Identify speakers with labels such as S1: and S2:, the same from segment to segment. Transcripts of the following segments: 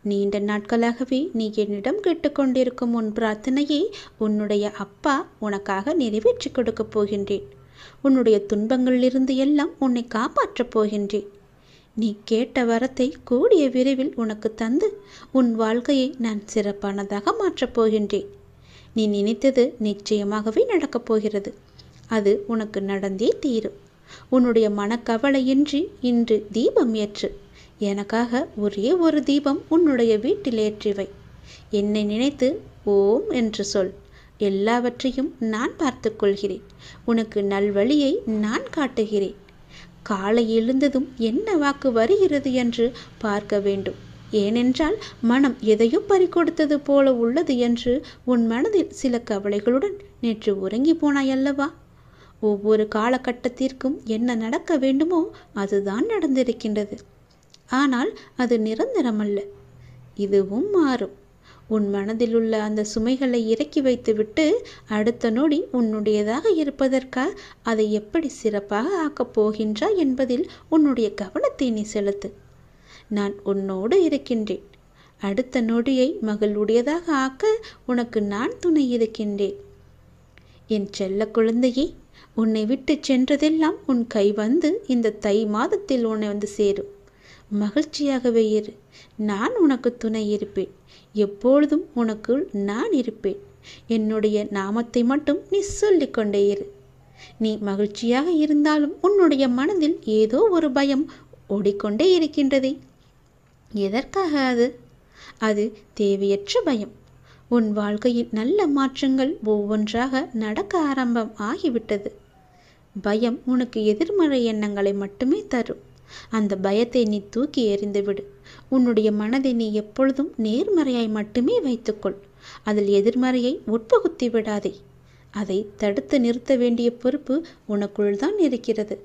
S1: நீண்ட நாட்களாகவே நீ என்னிடம் கேட்டுக்கொண்டிருக்கும் உன் பிரார்த்தனையை உன்னுடைய அப்பா உனக்காக நிறைவேற்றி கொடுக்கப் போகின்றேன். உன்னுடைய துன்பங்களிலிருந்து எல்லாம் உன்னை காப்பாற்றப் போகின்றேன். நீ கேட்ட வரத்தை கூடிய விரைவில் உனக்கு தந்து உன் வாழ்க்கையை நான் சிறப்பானதாக மாற்றப் போகின்றேன். நீ நினைத்தது நிச்சயமாகவே நடக்கப் போகிறது. அது உனக்கு நடந்தே தீரும். உன்னுடைய மனக்கவலையின்றி இன்று தீபம் ஏற்று. எனக்காக ஒரே ஒரு தீபம் உன்னுடைய வீட்டில் ஏற்றிவை. என்னை நினைத்து ஓம் என்று சொல். எல்லாவற்றையும் நான் பார்த்து கொள்கிறேன். உனக்கு நல்வழியை நான் காட்டுகிறேன். காலை எழுந்ததும் என்ன வாக்கு வருகிறது என்று பார்க்க வேண்டும். ஏனென்றால் மனம் எதையோ பறிகொடுத்தது போல உள்ளது என்று உன் மனதில் சில கவலைகளுடன் நேற்று உறங்கி போனாய் அல்லவா? ஒவ்வொரு காலகட்டத்திற்கும் என்ன நடக்க வேண்டுமோ அதுதான் நடந்திருக்கின்றது. ஆனால் அது நிரந்தரமல்ல. இதுவும் மாறும். உன் மனதில் உள்ள அந்த சுமைகளை இறக்கி வைத்துவிட்டு அடுத்த நொடி உன்னுடையதாக இருப்பதற்காக அதை எப்படி சிறப்பாக ஆக்கப் போகின்றாய் என்பதில் உன்னுடைய கவனத்தை நீ செலுத்து. நான் உன்னோடு இருக்கின்றேன். அடுத்த நொடியை மகளுடையதாக ஆக்க உனக்கு நான் துணை இருக்கின்றேன். என் செல்ல குழந்தையே, உன்னை விட்டு சென்றதெல்லாம் உன் கை வந்து இந்த தை மாதத்தில் உன்னை வந்து சேரும். மகிழ்ச்சியாகவே இரு. நான் உனக்கு துணை இருப்பேன். எப்பொழுதும் உனக்குள் நான் இருப்பேன். என்னுடைய நாமத்தை மட்டும் நீ சொல்லிக்கொண்டே இரு. நீ மகிழ்ச்சியாக இருந்தாலும் உன்னுடைய மனதில் ஏதோ ஒரு பயம் ஓடிக்கொண்டே இருக்கின்றதே. எதற்காக அது தேவையற்ற பயம். உன் வாழ்க்கையில் நல்ல மாற்றங்கள் ஒவ்வொன்றாக நடக்க ஆரம்பம் ஆகிவிட்டது. பயம் உனக்கு எதிர்மறை எண்ணங்களை மட்டுமே தரும். அந்த பயத்தை நீ தூக்கி எறிந்துவிடு. உன்னுடைய மனதை நீ எப்பொழுதும் நேர்மறையாய் மட்டுமே வைத்துக்கொள். அதில் எதிர்மறையை உட்புகுத்தி விடாதே. அதை தடுத்து நிறுத்த வேண்டிய பொறுப்பு உனக்குள் தான் இருக்கிறது.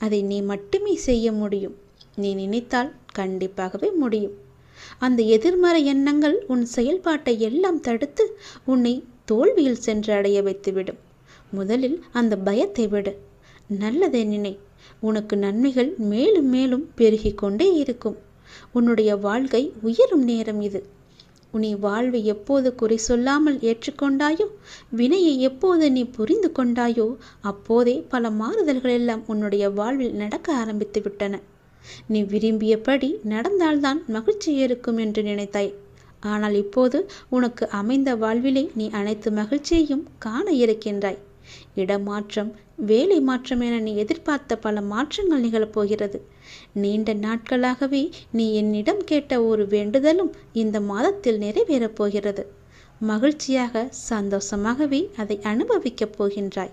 S1: அதை நீ மட்டுமே செய்ய முடியும். நீ நினைத்தால் கண்டிப்பாகவே முடியும். அந்த எதிர்மறை எண்ணங்கள் உன் செயல்பாட்டை எல்லாம் தடுத்து உன்னை தோல்வியில் சென்று அடைய வைத்துவிடும். முதலில் அந்த பயத்தை விடு. நல்லதை நினை. உனக்கு நன்மைகள் மேலும் மேலும் பெருகி கொண்டே இருக்கும். உன்னுடைய வாழ்க்கை உயரும் நேரம் இது. நீ வாழ்வை எப்போது குறை சொல்லாமல் ஏற்றுக்கொண்டாயோ, வினையை எப்போது நீ புரிந்து கொண்டாயோ, அப்போதே பல மாறுதல்கள் எல்லாம் உன்னுடைய வாழ்வில் நடக்க ஆரம்பித்து விட்டன. நீ விரும்பியபடி நடந்தால்தான் மகிழ்ச்சி இருக்கும் என்று நினைத்தாய். ஆனால் இப்போது உனக்கு அமைந்த வாழ்விலே நீ அனைத்து மகிழ்ச்சியையும் காண இருக்கின்றாய். இடமாற்றம், வேலை மாற்றம் என நீ எதிர்பார்த்த பல மாற்றங்கள் நிகழப்போகிறது. நீண்ட நாட்களாகவே நீ என்னிடம் கேட்ட ஒரு வேண்டுதலும் இந்த மாதத்தில் நிறைவேறப் போகிறது. மகிழ்ச்சியாக சந்தோஷமாகவே அதை அனுபவிக்கப் போகின்றாய்.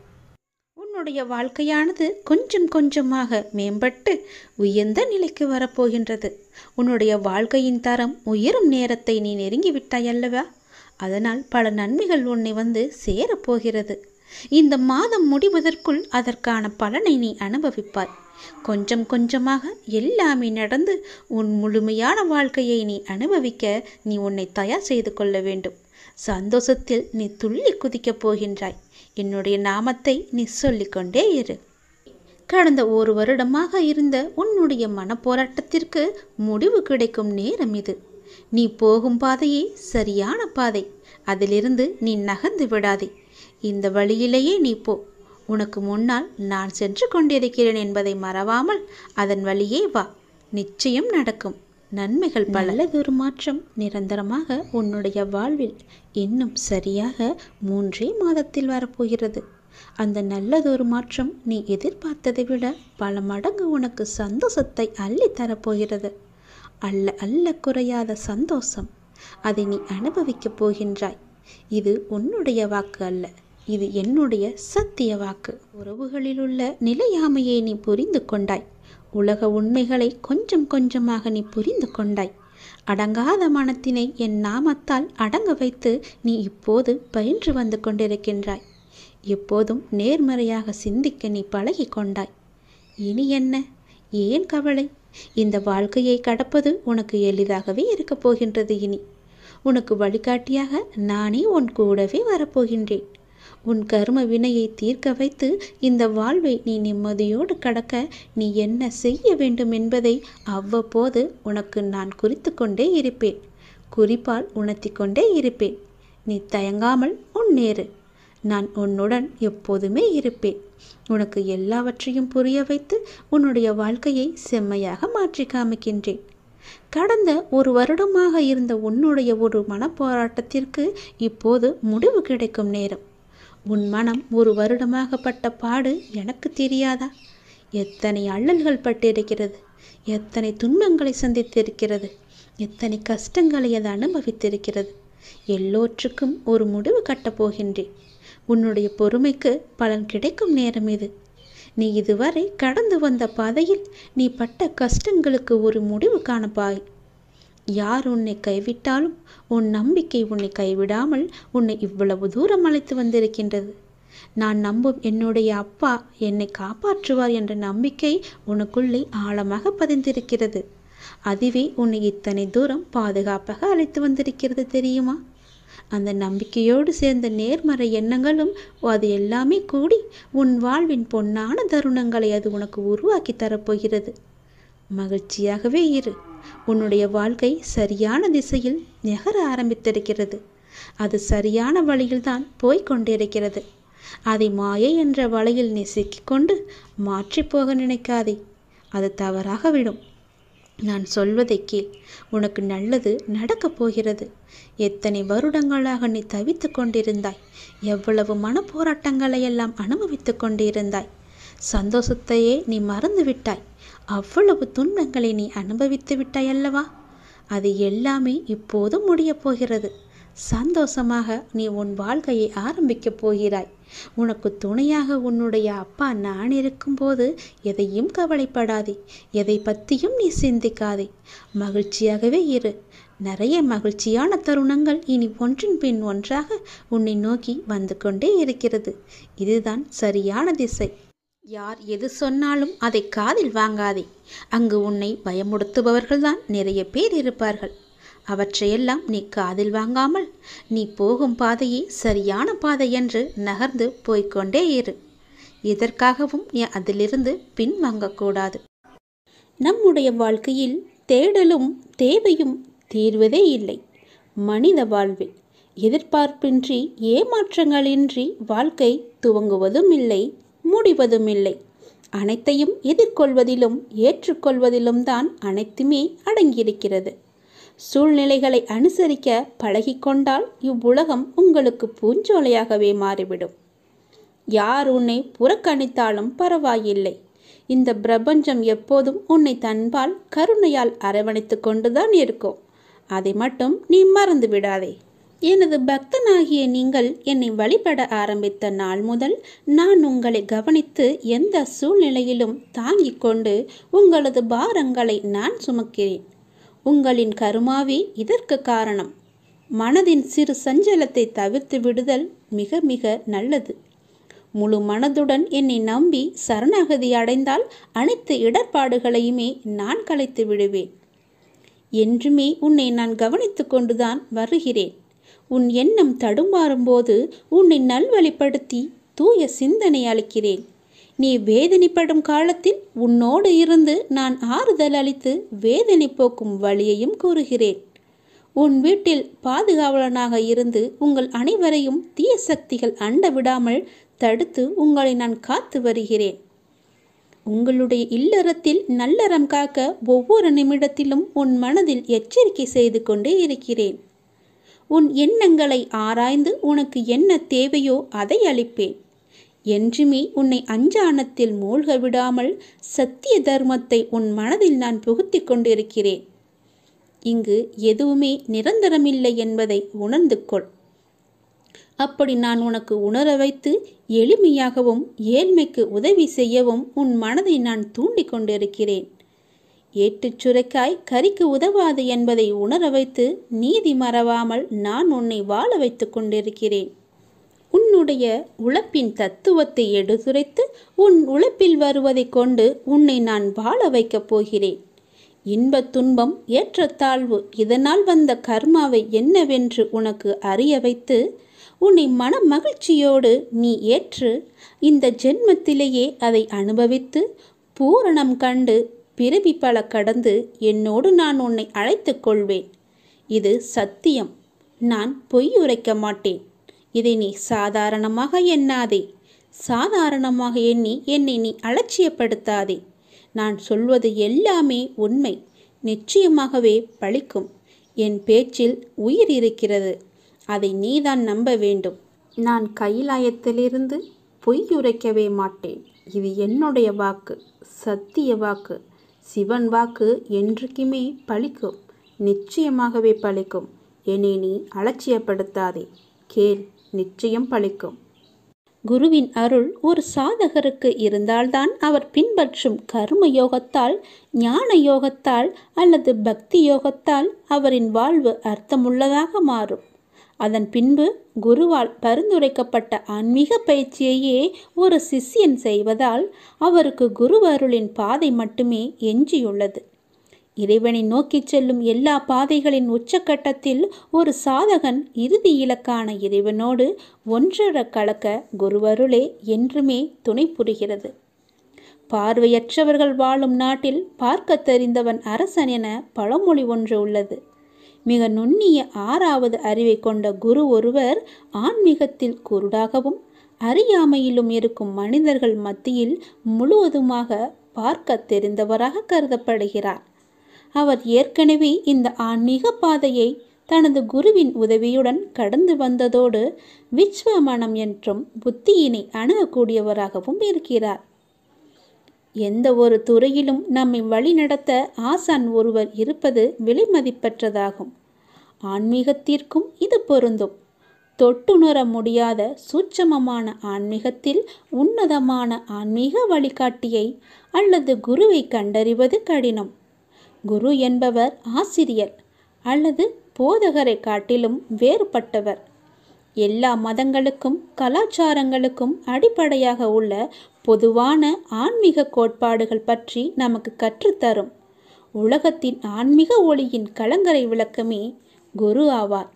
S1: உன்னுடைய வாழ்க்கையானது கொஞ்சம் கொஞ்சமாக மேம்பட்டு உயர்ந்த நிலைக்கு வரப்போகின்றது. உன்னுடைய வாழ்க்கையின் தரம் உயரும் நேரத்தை நீ நெருங்கிவிட்டாய் அல்லவா? அதனால் பல நன்மைகள் உன்னை வந்து சேரப்போகிறது. இந்த மாதம் முடிவதற்குள் அதற்கான பலனை நீ அனுபவிப்பாய். கொஞ்சம் கொஞ்சமாக எல்லாமே நடந்து உன் முழுமையான வாழ்க்கையை நீ அனுபவிக்க நீ உன்னை தயார் செய்து கொள்ள வேண்டும். சந்தோஷத்தில் நீ துள்ளி குதிக்கப் போகின்றாய். என்னுடைய நாமத்தை நீ சொல்லிக்கொண்டே இரு. கடந்த ஒரு வருடமாக இருந்த உன்னுடைய மனப்போராட்டத்திற்கு முடிவு கிடைக்கும் நேரம் இது. நீ போகும் பாதையே சரியான பாதை. அதிலிருந்து நீ நகர்ந்து விடாதே. இந்த வழியிலேயே நீ போ. உனக்கு முன்னால் நான் சென்று கொண்டிருக்கிறேன் என்பதை மறவாமல் அதன் வழியே வா. நிச்சயம் நடக்கும். நன்மைகள் பல. நல்லதொரு மாற்றம் நிரந்தரமாக உன்னுடைய வாழ்வில் இன்னும் சரியாக 3 மாதத்தில் வரப்போகிறது. அந்த நல்லதொரு மாற்றம் நீ எதிர்பார்த்ததை விட பல மடங்கு உனக்கு சந்தோஷத்தை அள்ளி தரப்போகிறது. அல்ல அல்ல குறையாத சந்தோஷம். அதை நீ அனுபவிக்கப் போகின்றாய். இது உன்னுடைய வாக்கு அல்ல, இது என்னுடைய சத்திய வாக்கு. உறவுகளில் உள்ள நிலையாமையை நீ புரிந்து கொண்டாய். உலக உண்மைகளை கொஞ்சம் கொஞ்சமாக நீ புரிந்து கொண்டாய். அடங்காத மனத்தினை என் நாமத்தால் அடங்க வைத்து நீ இப்போது பயின்று வந்து கொண்டிருக்கின்றாய். எப்போதும் நேர்மறையாக சிந்திக்க நீ பழகி கொண்டாய். இனி என்ன? ஏன் கவலை? இந்த வாழ்க்கையை கடப்பது உனக்கு எளிதாகவே இருக்கப் போகின்றது. இனி உனக்கு வழிகாட்டியாக நானே உன் கூடவே வரப்போகின்றேன். உன் கர்ம வினையை தீர்க்க வைத்து இந்த வாழ்வை நீ நிம்மதியோடு கடக்க நீ என்ன செய்ய வேண்டும் என்பதை அவ்வப்போது உனக்கு நான் குறித்து கொண்டே இருப்பேன். குறிப்பால் உணர்த்தி கொண்டே இருப்பேன். நீ தயங்காமல் முன்னேறு. நான் உன்னுடன் எப்போதுமே இருப்பேன். உனக்கு எல்லாவற்றையும் புரிய வைத்து உன்னுடைய வாழ்க்கையை செம்மையாக மாற்றி காமிக்கின்றேன். கடந்த 1 வருடமாக இருந்த உன்னுடைய ஒரு மனப்போராட்டத்திற்கு இப்போது முடிவு கிடைக்கும் நேரம். உன் மனம் 1 வருடமாக பட்ட பாடு எனக்கு தெரியாதா? எத்தனை அல்லல்கள் பட்டிருக்கிறது, எத்தனை துன்பங்களை சந்தித்திருக்கிறது, எத்தனை கஷ்டங்களை அது அனுபவித்திருக்கிறது. எல்லோற்றுக்கும் ஒரு முடிவு கட்டப்போகின்றேன். உன்னுடைய பொறுமைக்கு பலன் கிடைக்கும் நேரம் இது. நீ இதுவரை கடந்து வந்த பாதையில் நீ பட்ட கஷ்டங்களுக்கு ஒரு முடிவு காணப்பாய். யார் உன்னை கைவிட்டாலும் உன் நம்பிக்கை உன்னை கைவிடாமல் உன்னை இவ்வளவு தூரம் அழைத்து வந்திருக்கின்றது. நான் நம்பும் என்னுடைய அப்பா என்னை காப்பாற்றுவார் என்ற நம்பிக்கை உனக்குள்ளே ஆழமாக பதிந்திருக்கிறது. அதுவே உன்னை இத்தனை தூரம் பாதுகாப்பாக அழைத்து வந்திருக்கிறது தெரியுமா? அந்த நம்பிக்கையோடு சேர்ந்த நேர்மறை எண்ணங்களும் அது எல்லாமே கூடி உன் வாழ்வின் பொன்னான தருணங்களை அது உனக்கு உருவாக்கி தரப்போகிறது. மகிழ்ச்சியாகவே இரு. உன்னுடைய வாழ்க்கை சரியான திசையில் நகர ஆரம்பித்திருக்கிறது. அது சரியான வழியில்தான் போய்கொண்டிருக்கிறது. அதை மாயை என்ற வலையில் நீ சிக்கிக்கொண்டு மாற்றி போக நினைக்காதே. அது தவறாக விடும். நான் சொல்வதை கேள். உனக்கு நல்லது நடக்கப் போகிறது. எத்தனை வருடங்களாக நீ தவித்து கொண்டிருந்தாய். எவ்வளவு மனப்போராட்டங்களை எல்லாம் அனுபவித்து கொண்டிருந்தாய். சந்தோஷத்தையே நீ மறந்து விட்டாய். அவ்வளவு துன்பங்களை நீ அனுபவித்து விட்டாய் அல்லவா? அது எல்லாமே இப்போது முடியப் போகிறது. சந்தோஷமாக நீ உன் வாழ்க்கையை ஆரம்பிக்கப் போகிறாய். உனக்கு துணையாக உன்னுடைய அப்பா நான் இருக்கும்போது எதையும் கவலைப்படாதே. எதை பற்றியும் நீ சிந்திக்காதே. மகிழ்ச்சியாகவே இரு. நிறைய மகிழ்ச்சியான தருணங்கள் இனி ஒன்றின் பின் ஒன்றாக உன்னை நோக்கி வந்து கொண்டே இருக்கிறது. இதுதான் சரியான திசை. யார் எது சொன்னாலும் அதை காதில் வாங்காதே. அங்கு உன்னை பயமுடுத்துபவர்கள்தான் நிறைய பேர் இருப்பார்கள். அவற்றையெல்லாம் நீ காதில் வாங்காமல் நீ போகும் பாதையே சரியான பாதை என்று நகர்ந்து போய்கொண்டே இரு. எதற்காகவும் நீ அதிலிருந்து பின்வாங்கக்கூடாது. நம்முடைய வாழ்க்கையில் தேடலும் தேவையும் தீர்வதே இல்லை. மனித வாழ்வில் எதிர்பார்ப்பின்றி ஏமாற்றங்களின்றி வாழ்க்கை துவங்குவதும் இல்லை, முடிவதும் இல்லை. அனைத்தையும் எதிர்கொள்வதிலும் ஏற்றுக்கொள்வதிலும் தான் அனைத்துமே அடங்கியிருக்கிறது. சூழ்நிலைகளை அனுசரிக்க பழகிக்கொண்டால் இவ்வுலகம் உங்களுக்கு பூஞ்சோலையாகவே மாறிவிடும். யார் உன்னை புறக்கணித்தாலும் பரவாயில்லை. இந்த பிரபஞ்சம் எப்போதும் உன்னை தன்பால் கருணையால் அரவணைத்து கொண்டுதான் இருக்கும். அதை மட்டும் நீ மறந்து விடாதே. எனது பக்தனாகிய நீங்கள் என்னை வழிபட ஆரம்பித்த நாள் முதல் நான் உங்களை கவனித்து எந்த சூழ்நிலையிலும் தாங்கிக் கொண்டு உங்களது பாரங்களை நான் சுமக்கிறேன். உங்களின் கருமாவே இதற்கு காரணம். மனதின் சிறு சஞ்சலத்தை தவிர்த்து விடுதல் மிக மிக நல்லது. முழு மனதுடன் என்னை நம்பி சரணாகதி அடைந்தால் அனைத்து இடர்பாடுகளையுமே நான் கலைத்து விடுவேன். என்றுமே உன்னை நான் கவனித்து கொண்டுதான் வருகிறேன். உன் எண்ணம் தடுமாறும்போது உன்னை நல்வழிப்படுத்தி தூய சிந்தனை அளிக்கிறேன். நீ வேதனைப்படும் காலத்தில் உன்னோடு இருந்து நான் ஆறுதல் அளித்து வேதனை போக்கும் வழியையும் கூறுகிறேன். உன் வீட்டில் பாதுகாவலனாக இருந்து உங்கள் அனைவரையும் தீய சக்திகள் அண்ட விடாமல் தடுத்து உங்களை நான் காத்து வருகிறேன். உங்களுடைய இல்லறத்தில் நல்லறம் காக்க ஒவ்வொரு நிமிடத்திலும் உன் மனதில் எச்சரிக்கை செய்து கொண்டே இருக்கிறேன். உன் எண்ணங்களை ஆராய்ந்து உனக்கு என்ன தேவையோ அதை அளிப்பேன். என்றுமே உன்னை அஞ்ஞானத்தில் மூழ்க விடாமல் சத்திய தர்மத்தை உன் மனதில் நான் புகுத்தி கொண்டிருக்கிறேன். இங்கு எதுவுமே நிரந்தரமில்லை என்பதை உணர்ந்து கொள். அப்படி நான் உனக்கு உணர வைத்து எளிமையாகவும் ஏழ்மைக்கு உதவி செய்யவும் உன் மனதை நான் தூண்டி கொண்டிருக்கிறேன். ஏட்டுச் சுரைக்காய் கறிக்கு உதவாது என்பதை உணர வைத்து நீதி மறவாமல் நான் உன்னை வாழ வைத்து கொண்டிருக்கிறேன். உன்னுடைய உழைப்பின் தத்துவத்தை எடுத்துரைத்து உன் உழைப்பில் வருவதை கொண்டு உன்னை நான் வாழ வைக்கப் போகிறேன். இன்பத் துன்பம் ஏற்றத்தாழ்வு இதனால் வந்த கர்மாவை என்னவென்று உனக்கு அறிய வைத்து உன்னை மன மகிழ்ச்சியோடு நீ ஏற்று இந்த ஜென்மத்திலேயே அதை அனுபவித்து பூரணம் கண்டு பிறவி பல கடந்து என்னோடு நான் உன்னை அழைத்து கொள்வேன். இது சத்தியம். நான் பொய் உரைக்க மாட்டேன். இதை நீ சாதாரணமாக எண்ணாதே. சாதாரணமாக எண்ணி என்னை நீ அலட்சியப்படுத்தாதே. நான் சொல்வது எல்லாமே உண்மை. நிச்சயமாகவே பலிக்கும். என் பேச்சில் உயிர் இருக்கிறது. அதை நீதான் நம்ப வேண்டும். நான் கைலாயத்திலிருந்து பொய் உரைக்கவே மாட்டேன். இது என்னுடைய வாக்கு, சத்திய வாக்கு. சிவன் வாக்கு என்றைக்குமே பலிக்கும். நிச்சயமாகவே பலிக்கும். என்னை நீ அலட்சியப்படுத்தாதே. கேள், நிச்சயம் பலிக்கும். குருவின் அருள் ஒரு சாதகருக்கு இருந்தால்தான் அவர் பின்பற்றும் கர்ம யோகத்தால், ஞான யோகத்தால் அல்லது பக்தி யோகத்தால் அவரின் வாழ்வு அர்த்தமுள்ளதாக மாறும். அதன் பின்பு குருவால் பரிந்துரைக்கப்பட்ட ஆன்மீக பயிற்சியையே ஒரு சிஷ்யன் செய்வதால் அவருக்கு குருவருளின் பாதை மட்டுமே எஞ்சியுள்ளது. இறைவனை நோக்கி செல்லும் எல்லா பாதைகளின் உச்சக்கட்டத்தில் ஒரு சாதகன் இறுதி இலக்கான இறைவனோடு ஒன்றர கலக்க குருவருளே என்றுமே துணை புரிகிறது. பார்வையற்றவர்கள் வாழும் நாட்டில் பார்க்க தெரிந்தவன் அரசன் என பழமொழி ஒன்று உள்ளது. மிக நுண்ணிய 6வது அறிவை கொண்ட குரு ஒருவர் ஆன்மீகத்தில் குருடாகவும் அறியாமையிலும் இருக்கும் மனிதர்கள் மத்தியில் முழுவதுமாக பார்க்க தெரிந்தவராக கருதப்படுகிறார். அவர் ஏற்கனவே இந்த ஆன்மீக பாதையை தனது குருவின் உதவியுடன் கடந்து வந்ததோடு விஸ்வமனம் என்றும் புத்தியினை அணுகக்கூடியவராகவும் இருக்கிறார். எந்த ஒரு துறையிலும் நம்மை வழிநடத்த ஆசான் ஒருவர் இருப்பது விலைமதிப்பற்றதாகும். ஆன்மீகத்திற்கும் இது பொருந்தும். தொட்டுணர முடியாத சூட்சமமான ஆன்மீகத்தில் உன்னதமான ஆன்மீக வழிகாட்டியை அல்லது குருவை கண்டறிவது கடினம். குரு என்பவர் ஆசிரியர் அல்லது போதகரை காட்டிலும் வேறுபட்டவர். எல்லா மதங்களுக்கும் கலாச்சாரங்களுக்கும் அடிப்படையாக உள்ள பொதுவான ஆன்மீக கோட்பாடுகள் பற்றி நமக்கு கற்றுத்தரும் உலகத்தின் ஆன்மீக ஒளியின் கலங்கரை விளக்கமே குரு ஆவார்.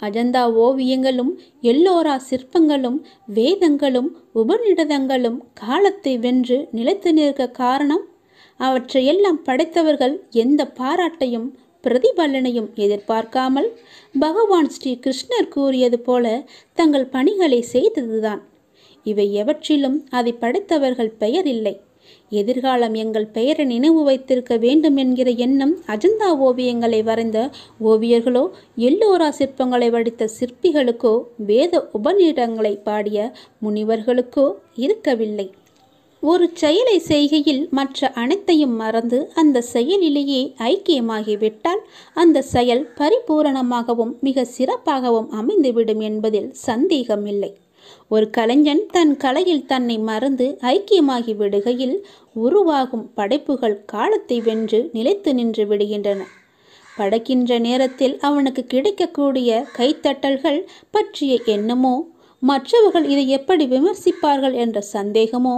S1: அஜந்தா ஓவியங்களும் எல்லோரா சிற்பங்களும் வேதங்களும் உபநிடதங்களும் காலத்தை வென்று நிலைத்து நிற்க காரணம், அவற்றையெல்லாம் படைத்தவர்கள் எந்த பாராட்டையும் பிரதிபலனையும் எதிர்பார்க்காமல் பகவான் ஸ்ரீ கிருஷ்ணர் கூறியது போல தங்கள் பணிகளை செய்ததுதான். இவை எவற்றிலும் அதை படைத்தவர்கள் பெயர் இல்லை. எதிர்காலம் எங்கள் பெயரை நினைவு வைத்திருக்க வேண்டும் என்கிற எண்ணம் அஜந்தா ஓவியங்களை வரைந்த ஓவியர்களோ எல்லோரா சிற்பங்களை வடித்த சிற்பிகளுக்கோ வேத உபநிடங்களை பாடிய முனிவர்களுக்கோ இருக்கவில்லை. ஒரு செயலை செய்கையில் மற்ற அனைத்தையும் மறந்து அந்த செயலிலேயே ஐக்கியமாகிவிட்டால் அந்த செயல் பரிபூரணமாகவும் மிக சிறப்பாகவும் அமைந்துவிடும் என்பதில் சந்தேகமில்லை. ஒரு கலைஞன் தன் கலையில் தன்னை மறந்து ஐக்கியமாகி விடுகையில் உருவாகும் படைப்புகள் காலத்தை வென்று நிலைத்து நின்று விடுகின்றன. படைக்கின்ற நேரத்தில் அவனுக்கு கிடைக்கக்கூடிய கைத்தட்டல்கள் பற்றிய எண்ணமோ, மற்றவர்கள் இதை எப்படி விமர்சிப்பார்கள் என்ற சந்தேகமோ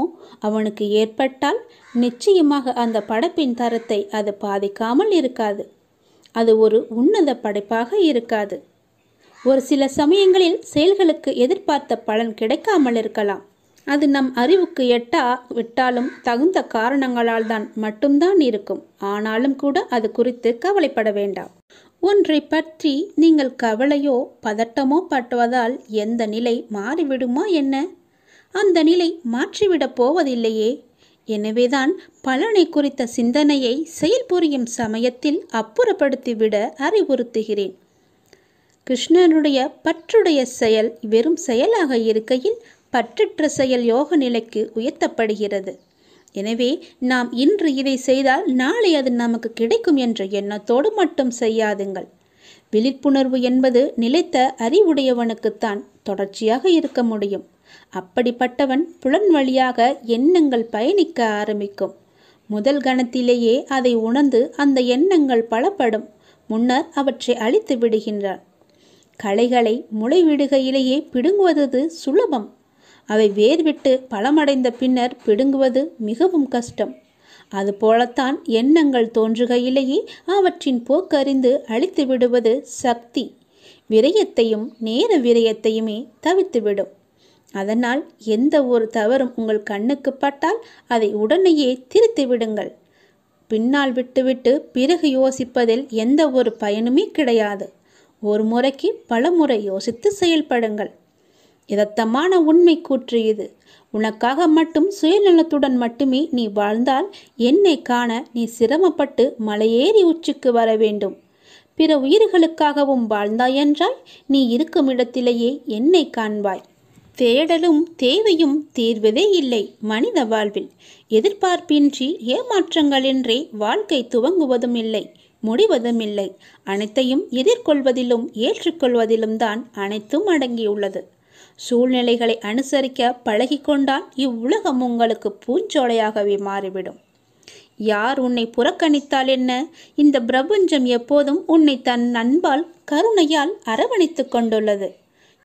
S1: அவனுக்கு ஏற்பட்டால் நிச்சயமாக அந்த படைப்பின் தரத்தை அது பாதிக்காமல் இருக்காது. அது ஒரு உன்னத படைப்பாக இருக்காது. ஒரு சில சமயங்களில் செயல்களுக்கு எதிர்பார்த்த பலன் கிடைக்காமல் இருக்கலாம். அது நம் அறிவுக்கு விட்டாலும் தகுந்த காரணங்களால் தான் மட்டும்தான் இருக்கும். ஆனாலும் கூட அது குறித்து கவலைப்பட வேண்டாம். ஒன்றை பற்றி நீங்கள் கவலையோ பதட்டமோ பட்டுவதால் எந்த நிலை மாறிவிடுமா என்ன? அந்த நிலை மாற்றிவிடப் போவதில்லையே. எனவேதான் பலனை குறித்த சிந்தனையை செயல்புரியும் சமயத்தில் அப்புறப்படுத்திவிட அறிவுறுத்துகிறேன். கிருஷ்ணனுடைய பற்றுடைய செயல் வெறும் செயலாக இருக்கையில் பற்றற்ற செயல் யோக நிலைக்கு உயர்த்தப்படுகிறது. எனவே நாம் இன்று இதை செய்தால் நாளை அது நமக்கு கிடைக்கும் என்ற எண்ணத்தோடு மட்டும் செய்யாதுங்கள். விழிப்புணர்வு என்பது நிலைத்த அறிவுடையவனுக்குத்தான் தொடர்ச்சியாக இருக்க முடியும். அப்படிப்பட்டவன் புலன் வழியாக எண்ணங்கள் பயணிக்க ஆரம்பிக்கும். முதல் கணத்திலேயே அதை உணர்ந்து அந்த எண்ணங்கள் பலப்படும் முன்னர் அவற்றை அழித்து விடுகின்றான். களைகளை முளைவிடுகையிலேயே பிடுங்குவது சுலபம். அவை வேர்விட்டு பலமடைந்த பின்னர் பிடுங்குவது மிகவும் கஷ்டம். அதுபோலத்தான் எண்ணங்கள் தோன்றுகையிலேயே அவற்றின் போக்கறிந்து அழித்து விடுவது சக்தி. விரயத்தையும் நேர விரயத்தையுமே தவிர்த்துவிடும். அதனால் எந்த ஒரு தவறும் உங்கள் கண்ணுக்கு பட்டால் அதை உடனேயே திருத்தி விடுங்கள். பின்னால் விட்டுவிட்டு பிறகு யோசிப்பதில் எந்த ஒரு பயனுமே கிடையாது. ஒரு முறைக்கு பல முறை யோசித்து செயல்படுங்கள். யதார்த்தமான உண்மை கூற்று இது. உனக்காக மட்டும் சுயநலத்துடன் மட்டுமே நீ வாழ்ந்தால் என்னை காண நீ சிரமப்பட்டு மலையேறி உச்சிக்கு வர வேண்டும். பிற உயிர்களுக்காகவும் வாழ்ந்தாயென்றால் நீ இருக்கும் இடத்திலேயே என்னை காண்பாய். தேடலும் தேவையும் தீர்வதே இல்லை மனித வாழ்வில். எதிர்பார்ப்பின்றி ஏமாற்றங்களின்றி வாழ்க்கை துவங்குவதும் இல்லை, முடிவதும் இல்லை. அனைத்தையும் எதிர்கொள்வதிலும் ஏற்றுக்கொள்வதிலும் தான் அனைத்தும் அடங்கியுள்ளது. சூழ்நிலைகளை அனுசரிக்க பழகிக்கொண்டால் இவ்வுலகம் உங்களுக்கு பூஞ்சோலையாகவே மாறிவிடும். யார் உன்னை புறக்கணித்தால் என்ன, இந்த பிரபஞ்சம் எப்போதும் உன்னை தன் அன்பால் கருணையால் அரவணைத்து கொண்டுள்ளது.